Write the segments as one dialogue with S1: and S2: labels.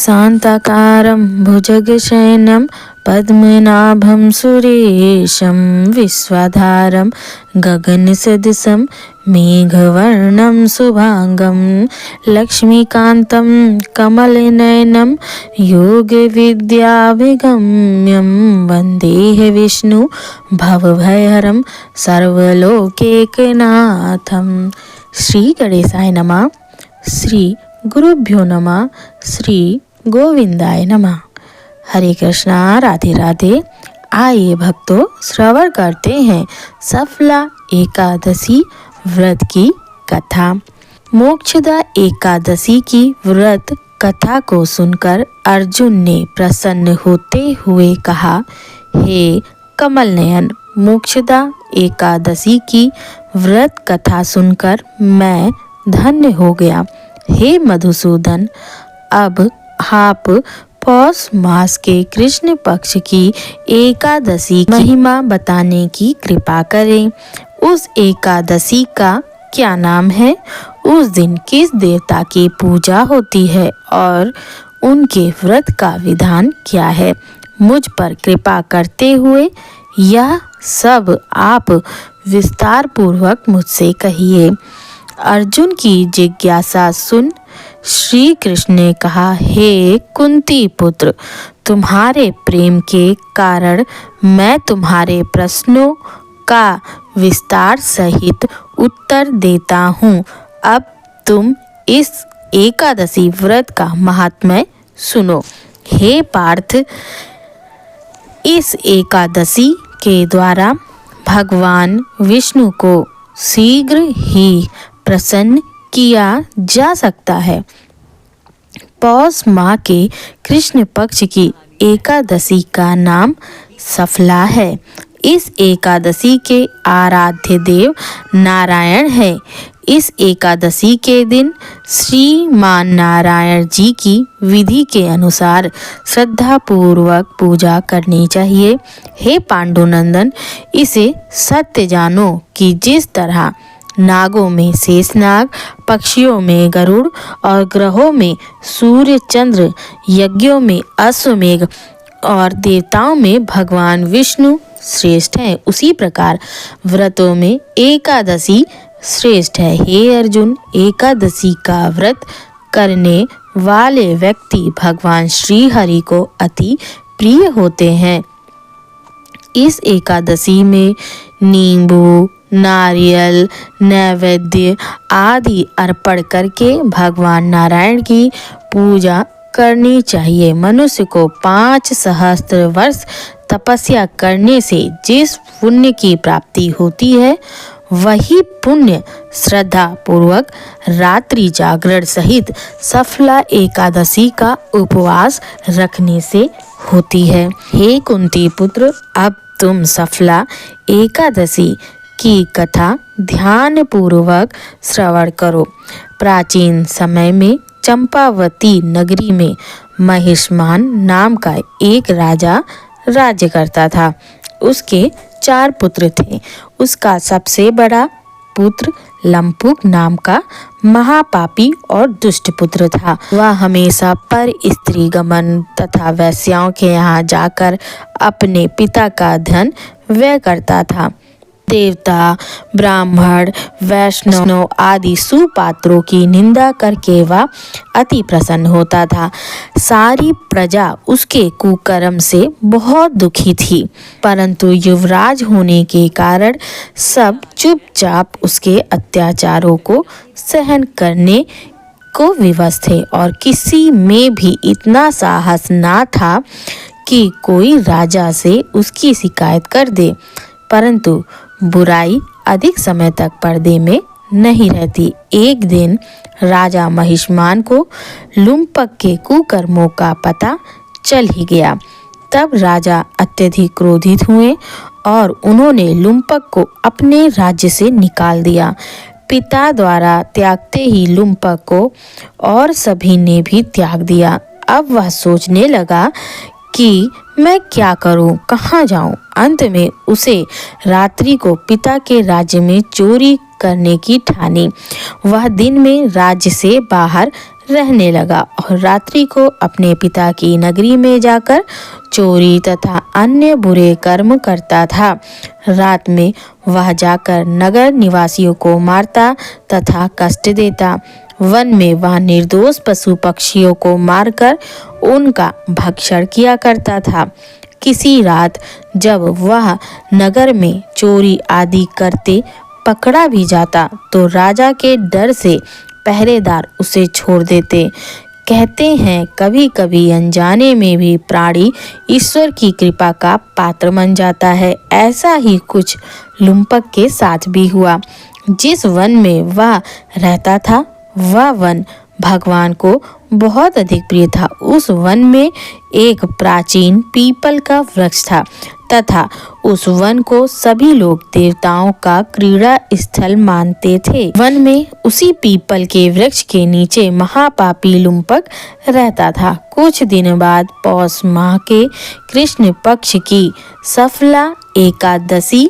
S1: शान्ताकारं भुजगशयनं पद्मनाभं सुरेशं विश्वाधारं गगनसदृशं मेघवर्णं शुभांगं लक्ष्मीकान्तं कमलनयनं योगविद्याभिगम्यं वन्देह विष्णु भवभयहरं सर्वलोकैकनाथं। श्री गणेशाय नमः। श्री गुरुभ्यो नमः। श्री गोविंदाय नमः। हरे कृष्णा, राधे राधे। आइए भक्तों, श्रवण करते हैं सफला एकादशी व्रत की कथा। मोक्षदा एकादशी की व्रत कथा को सुनकर अर्जुन ने प्रसन्न होते हुए कहा, हे कमल नयन, मोक्षदा एकादशी की व्रत कथा सुनकर मैं धन्य हो गया। हे मधुसूदन, अब आप पौष मास के कृष्ण पक्ष की एकादशी की महिमा बताने की कृपा करें। उस एकादशी का क्या नाम है? उस दिन किस देवता की पूजा होती है और उनके व्रत का विधान क्या है? मुझ पर कृपा करते हुए यह सब आप विस्तार पूर्वक मुझसे कहिए। अर्जुन की जिज्ञासा सुन श्री कृष्ण ने कहा, हे कुंती पुत्र, तुम्हारे प्रेम के कारण मैं तुम्हारे प्रश्नों का विस्तार सहित उत्तर देता हूँ। अब तुम इस एकादशी व्रत का महात्म्य सुनो। हे पार्थ, इस एकादशी के द्वारा भगवान विष्णु को शीघ्र ही प्रसन्न किया जा सकता है। पौष माह के कृष्ण पक्ष की एकादशी का नाम सफला है। इस एकादशी के आराध्य देव नारायण है। इस एकादशी के दिन श्रीमान नारायण जी की विधि के अनुसार श्रद्धा पूर्वक पूजा करनी चाहिए। हे पांडुनंदन, इसे सत्य जानो कि जिस तरह नागों में शेषनाग, पक्षियों में गरुड़ और ग्रहों में सूर्य चंद्र, यज्ञों में अश्वमेघ और देवताओं में भगवान विष्णु श्रेष्ठ हैं, उसी प्रकार व्रतों में एकादशी श्रेष्ठ है। हे अर्जुन, एकादशी का व्रत करने वाले व्यक्ति भगवान श्री हरि को अति प्रिय होते हैं। इस एकादशी में नींबू, नारियल, नैवेद्य आदि अर्पण करके भगवान नारायण की पूजा करनी चाहिए। मनुष्य को 5 सहस्त्र वर्ष तपस्या करने से जिस पुण्य की प्राप्ति होती है, वही पुण्य श्रद्धा पूर्वक रात्रि जागरण सहित सफला एकादशी का उपवास रखने से होती है। हे कुंती पुत्र, अब तुम सफला एकादशी की कथा ध्यान पूर्वक श्रवण करो। प्राचीन समय में चंपावती नगरी में महिष्मान नाम का एक राजा राज्य करता था। उसके 4 पुत्र थे। उसका सबसे बड़ा पुत्र लंपुक नाम का महापापी और दुष्ट पुत्र था। वह हमेशा पर स्त्री गमन तथा वैश्याओं के यहाँ जाकर अपने पिता का धन व्यय करता था। देवता, ब्राह्मण, वैष्णव आदि सुपात्रों की निंदा करके वह अति प्रसन्न होता था। सारी प्रजा उसके कुकर्म से बहुत दुखी थी, परंतु युवराज होने के कारण सब चुपचाप उसके अत्याचारों को सहन करने को विवश थे और किसी में भी इतना साहस ना था कि कोई राजा से उसकी शिकायत कर दे। परंतु बुराई अधिक समय तक पर्दे में नहीं रहती। एक दिन राजा महिष्मान को लुम्पक के कुकर्मों का पता चल ही गया। तब राजा अत्यधिक क्रोधित हुए और उन्होंने लुम्पक को अपने राज्य से निकाल दिया। पिता द्वारा त्यागते ही लुम्पक को और सभी ने भी त्याग दिया। अब वह सोचने लगा कि मैं क्या करूं, कहाँ जाऊं। अंत में उसे रात्रि को पिता के राज्य में चोरी करने की ठानी। वह दिन में राज्य से बाहर रहने लगा और रात्रि को अपने पिता की नगरी में जाकर चोरी तथा अन्य बुरे कर्म करता था। रात में वह जाकर नगर निवासियों को मारता तथा कष्ट देता। वन में वह निर्दोष पशु पक्षियों को मारकर उनका भक्षण किया करता था। किसी रात जब वह नगर में चोरी आदि करते पकड़ा भी जाता तो राजा के डर से पहरेदार उसे छोड़ देते। कहते हैं कभी कभी अनजाने में भी प्राणी ईश्वर की कृपा का पात्र बन जाता है। ऐसा ही कुछ लुम्पक के साथ भी हुआ। जिस वन में वह रहता था वह वन भगवान को बहुत अधिक प्रिय था। उस वन में एक प्राचीन पीपल का वृक्ष था तथा उस वन को सभी लोग देवताओं का क्रीड़ा स्थल मानते थे। वन में उसी पीपल के वृक्ष के नीचे महापापी लुम्पक रहता था। कुछ दिन बाद पौष माह के कृष्ण पक्ष की सफला एकादशी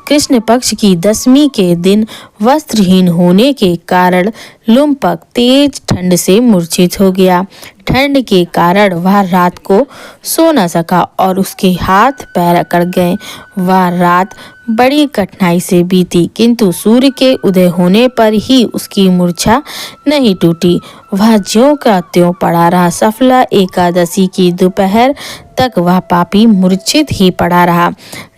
S1: कृष्ण पक्ष की 10वीं के दिन वस्त्रहीन होने के कारण लुम्पक तेज ठंड से मूर्छित हो गया। ठंड के कारण वह रात को सो न सका और उसके हाथ पैर अकड़ गए। वह रात बड़ी कठिनाई से बीती किंतु सूर्य के उदय होने पर ही उसकी मूर्छा नहीं टूटी। वह ज्यों का त्यों पड़ा रहा। सफला एकादशी की दोपहर तक वह पापी मूर्छित ही पड़ा रहा।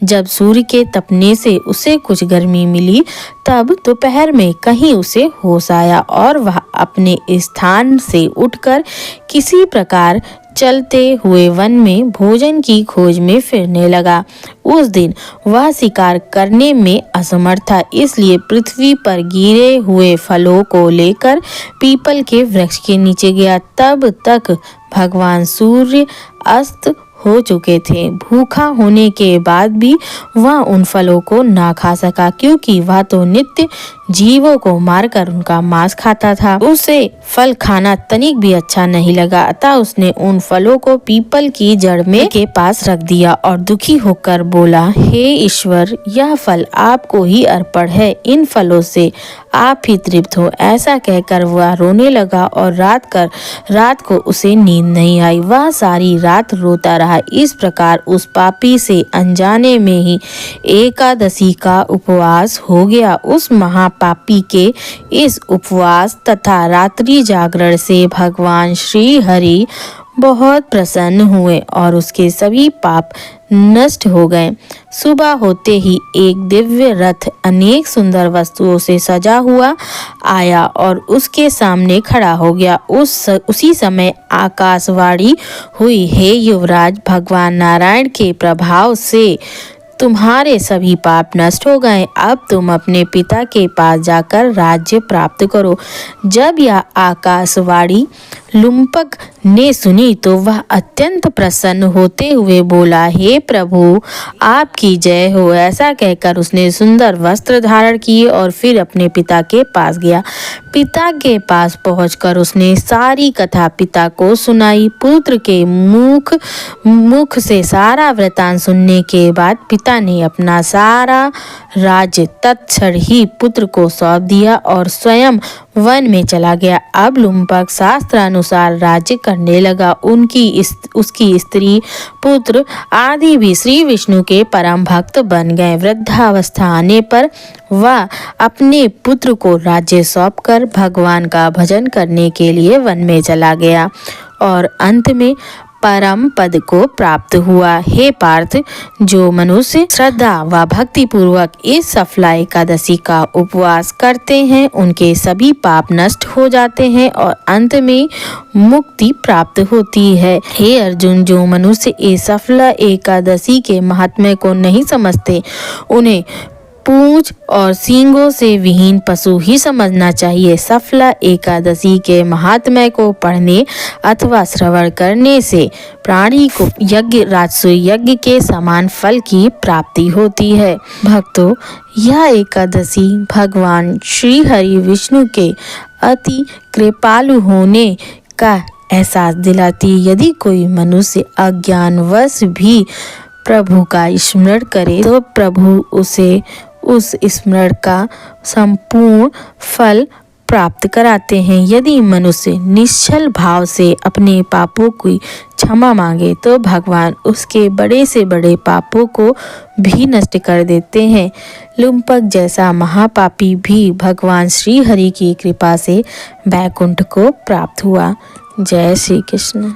S1: जब सूर्य के तपने से उसे कुछ गर्मी मिली तब दोपहर में कहीं उसे होश आया और वह अपने स्थान से उठकर किसी प्रकार चलते हुए वन में भोजन की खोज में फिरने लगा। उस दिन वह शिकार करने में असमर्थ था, इसलिए पृथ्वी पर गिरे हुए फलों को लेकर पीपल के वृक्ष के नीचे गया। तब तक भगवान सूर्य अस्त हो चुके थे। भूखा होने के बाद भी वह उन फलों को ना खा सका क्योंकि वह तो नित्य जीवों को मारकर उनका मांस खाता था। उसे फल खाना तनिक भी अच्छा नहीं लगा, अतः उसने उन फलों को पीपल की जड़ में के पास रख दिया और दुखी होकर बोला, हे ईश्वर, यह फल आपको ही अर्पण है, इन फलों से आप ही तृप्त हो। ऐसा कहकर वह रोने लगा और रात को उसे नींद नहीं आई। वह सारी रात रोता रहा। इस प्रकार उस पापी से अनजाने में ही एकादशी का उपवास हो गया। उस महापापी के इस उपवास तथा रात्रि जागरण से भगवान श्री हरि बहुत प्रसन्न हुए और उसके सभी पाप नष्ट हो गए। सुबह होते ही एक दिव्य रथ अनेक सुंदर वस्तुओं से सजा हुआ आया और उसके सामने खड़ा हो गया। उसी समय आकाशवाणी हुई, हे युवराज, भगवान नारायण के प्रभाव से तुम्हारे सभी पाप नष्ट हो गए। अब तुम अपने पिता के पास जाकर राज्य प्राप्त करो। जब यह आकाशवाणी लुम्पक ने सुनी तो वह अत्यंत प्रसन्न होते हुए बोला, हे प्रभु, आपकी जय हो। ऐसा कहकर उसने सुंदर वस्त्र धारण किए और फिर अपने पिता के पास गया। पिता के पास पहुंचकर उसने सारी कथा पिता को सुनाई। पुत्र के मुख से सारा वृतांत सुनने के बाद पिता ने अपना सारा राज्य तत्क्षण ही पुत्र को सौंप दिया और स्वयं वन में चला गया। अब लुम्पक शास्त्रानुसार राज्य करने लगा। उसकी स्त्री, पुत्र आदि भी श्री विष्णु के परम भक्त बन गए। वृद्धावस्था आने पर वह अपने पुत्र को राज्य सौंपकर भगवान का भजन करने के लिए वन में चला गया और अंत में परम पद को प्राप्त हुआ। हे पार्थ, जो मनुष्य श्रद्धा व भक्ति पूर्वक इस सफला एकादशी का उपवास करते हैं उनके सभी पाप नष्ट हो जाते हैं और अंत में मुक्ति प्राप्त होती है। हे अर्जुन, जो मनुष्य इस सफला एकादशी के महात्म्य को नहीं समझते उन्हें पूंछ और सींगों से विहीन पशु ही समझना चाहिए। सफला एकादशी के महात्म्य को पढ़ने अथवा श्रवण करने से प्राणी को यज्ञ राजस्व यज्ञ के समान फल की प्राप्ति होती है। भक्तों, यह एकादशी भगवान श्री हरि विष्णु के अति कृपालु होने का एहसास दिलाती। यदि कोई मनुष्य अज्ञानवश भी प्रभु का स्मरण करे तो प्रभु उसे उस स्मरण का संपूर्ण फल प्राप्त कराते हैं। यदि मनुष्य निश्चल भाव से अपने पापों की क्षमा मांगे तो भगवान उसके बड़े से बड़े पापों को भी नष्ट कर देते हैं। लुम्पक जैसा महापापी भी भगवान श्री हरि की कृपा से वैकुंठ को प्राप्त हुआ। जय श्री कृष्ण।